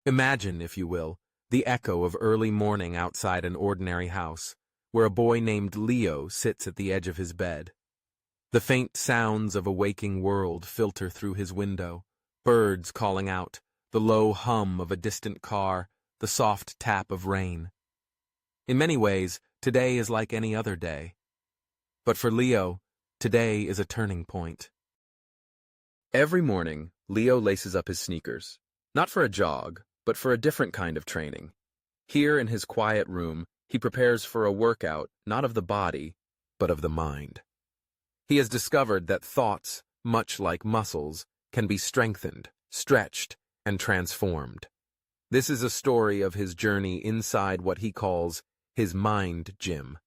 Imagine, if you will, the echo of early morning outside an ordinary house, where a boy named Leo sits at the edge of his bed. The faint sounds of a waking world filter through his window, birds calling out, the low hum of a distant car, the soft tap of rain. In many ways, today is like any other day. But for Leo, today is a turning point. Every morning, Leo laces up his sneakers, not for a jog, but for a different kind of training. Here in his quiet room, he prepares for a workout not of the body, but of the mind. He has discovered that thoughts, much like muscles, can be strengthened, stretched, and transformed. This is a story of his journey inside what he calls his mind gym.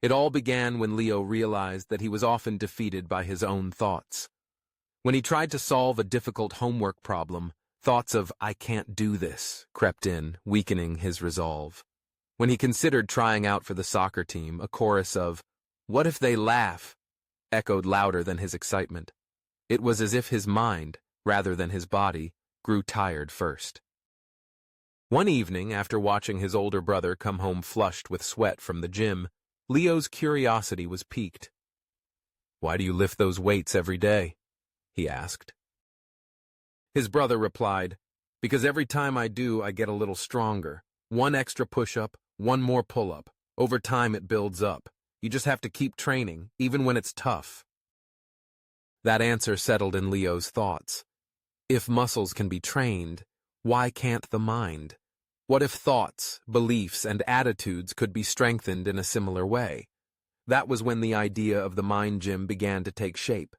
It all began when Leo realized that he was often defeated by his own thoughts. When he tried to solve a difficult homework problem, thoughts of "I can't do this" crept in, weakening his resolve. When he considered trying out for the soccer team, a chorus of "What if they laugh?" echoed louder than his excitement. It was as if his mind, rather than his body, grew tired first. One evening, after watching his older brother come home flushed with sweat from the gym, Leo's curiosity was piqued. "Why do you lift those weights every day?" he asked. His brother replied, "Because every time I do, I get a little stronger. One extra push-up, one more pull-up. Over time it builds up. You just have to keep training, even when it's tough." That answer settled in Leo's thoughts. If muscles can be trained, why can't the mind? What if thoughts, beliefs, and attitudes could be strengthened in a similar way? That was when the idea of the mind gym began to take shape.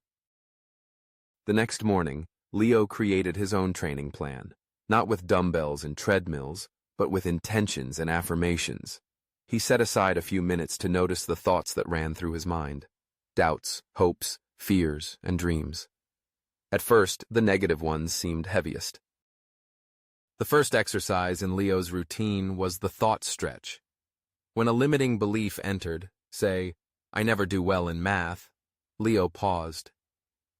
The next morning, Leo created his own training plan, not with dumbbells and treadmills, but with intentions and affirmations. He set aside a few minutes to notice the thoughts that ran through his mind: doubts, hopes, fears, and dreams. At first, the negative ones seemed heaviest. The first exercise in Leo's routine was the thought stretch. When a limiting belief entered, say, "I never do well in math," Leo paused.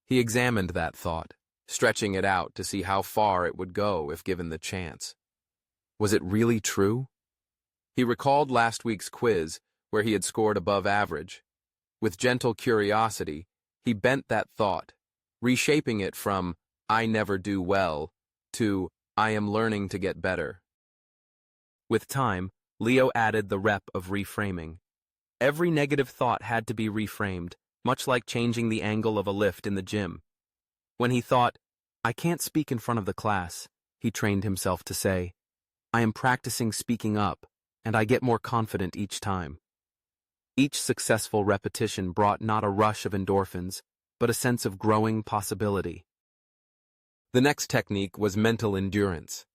He examined that thought, stretching it out to see how far it would go if given the chance. Was it really true? He recalled last week's quiz, where he had scored above average. With gentle curiosity, he bent that thought, reshaping it from "I never do well" to "I am learning to get better." With time, Leo added the rep of reframing. Every negative thought had to be reframed, much like changing the angle of a lift in the gym. When he thought, "I can't speak in front of the class," he trained himself to say, "I am practicing speaking up, and I get more confident each time." Each successful repetition brought not a rush of endorphins, but a sense of growing possibility. The next technique was mental endurance.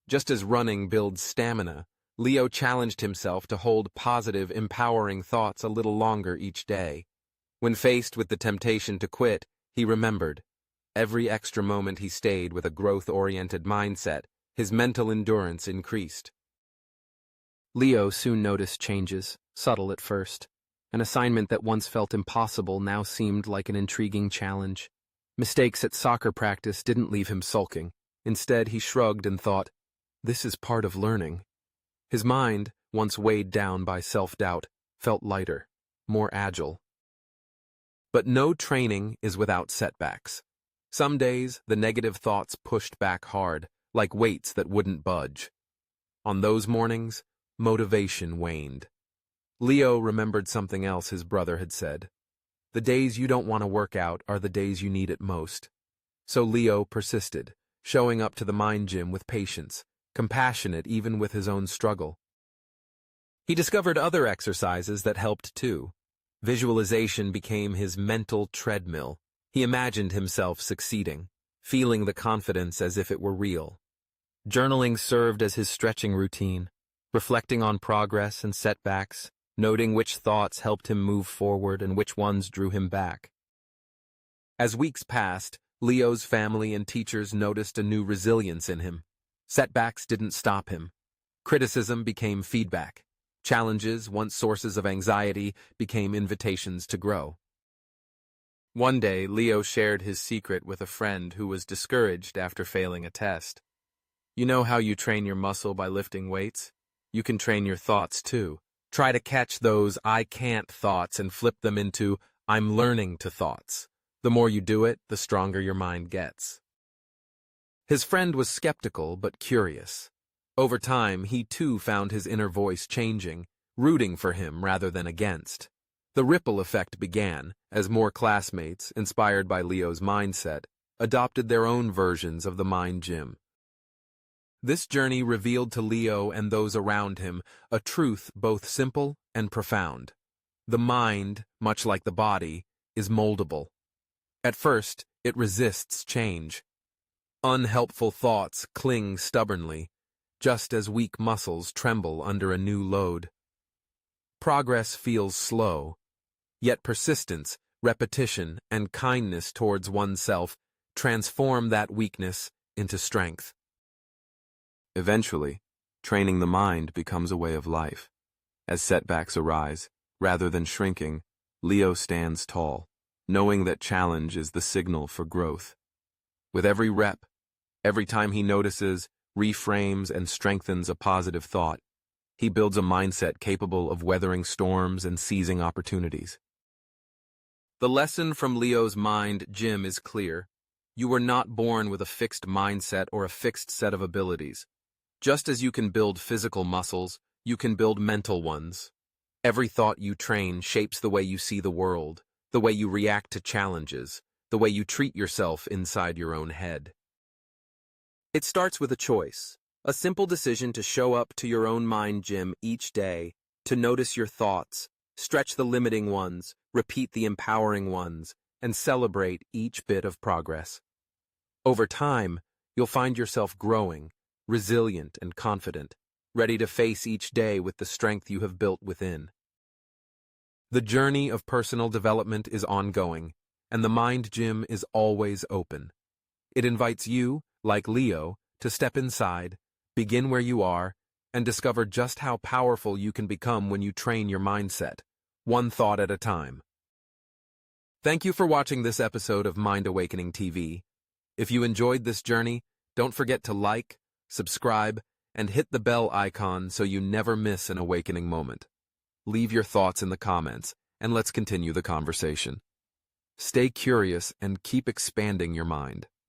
Just as running builds stamina, Leo challenged himself to hold positive, empowering thoughts a little longer each day. When faced with the temptation to quit, he remembered. Every extra moment he stayed with a growth-oriented mindset, his mental endurance increased. Leo soon noticed changes, subtle at first. An assignment that once felt impossible now seemed like an intriguing challenge. Mistakes at soccer practice didn't leave him sulking. Instead, he shrugged and thought, "This is part of learning." His mind, once weighed down by self-doubt, felt lighter, more agile. But no training is without setbacks. Some days, the negative thoughts pushed back hard, like weights that wouldn't budge. On those mornings, motivation waned. Leo remembered something else his brother had said. The days you don't want to work out are the days you need it most. So Leo persisted, showing up to the mind gym with patience, compassionate even with his own struggle. He discovered other exercises that helped too. Visualization became his mental treadmill. He imagined himself succeeding, feeling the confidence as if it were real. Journaling served as his stretching routine, reflecting on progress and setbacks, noting which thoughts helped him move forward and which ones drew him back. As weeks passed, Leo's family and teachers noticed a new resilience in him. Setbacks didn't stop him. Criticism became feedback. Challenges, once sources of anxiety, became invitations to grow. One day, Leo shared his secret with a friend who was discouraged after failing a test. You know how you train your muscle by lifting weights? You can train your thoughts too. Try to catch those I can't thoughts and flip them into I'm learning to thoughts. The more you do it, the stronger your mind gets. His friend was skeptical but curious. Over time, he too found his inner voice changing, rooting for him rather than against. The ripple effect began as more classmates, inspired by Leo's mindset, adopted their own versions of the mind gym. This journey revealed to Leo and those around him a truth both simple and profound. The mind, much like the body, is moldable. At first, it resists change. Unhelpful thoughts cling stubbornly, just as weak muscles tremble under a new load. Progress feels slow, yet persistence, repetition, and kindness towards oneself transform that weakness into strength. Eventually, training the mind becomes a way of life. As setbacks arise, rather than shrinking, Leo stands tall, knowing that challenge is the signal for growth. With every rep, every time he notices, reframes, and strengthens a positive thought, he builds a mindset capable of weathering storms and seizing opportunities. The lesson from Leo's mind gym is clear. You were not born with a fixed mindset or a fixed set of abilities. Just as you can build physical muscles, you can build mental ones. Every thought you train shapes the way you see the world, the way you react to challenges, the way you treat yourself inside your own head. It starts with a choice, a simple decision to show up to your own mind gym each day, to notice your thoughts, stretch the limiting ones, repeat the empowering ones, and celebrate each bit of progress. Over time, you'll find yourself growing, resilient and confident, ready to face each day with the strength you have built within. The journey of personal development is ongoing, and the mind gym is always open. It invites you, like Leo, to step inside, begin where you are, and discover just how powerful you can become when you train your mindset, one thought at a time. Thank you for watching this episode of Mind Awakening TV. If you enjoyed this journey, don't forget to like, subscribe, and hit the bell icon so you never miss an awakening moment. Leave your thoughts in the comments, and let's continue the conversation. Stay curious and keep expanding your mind.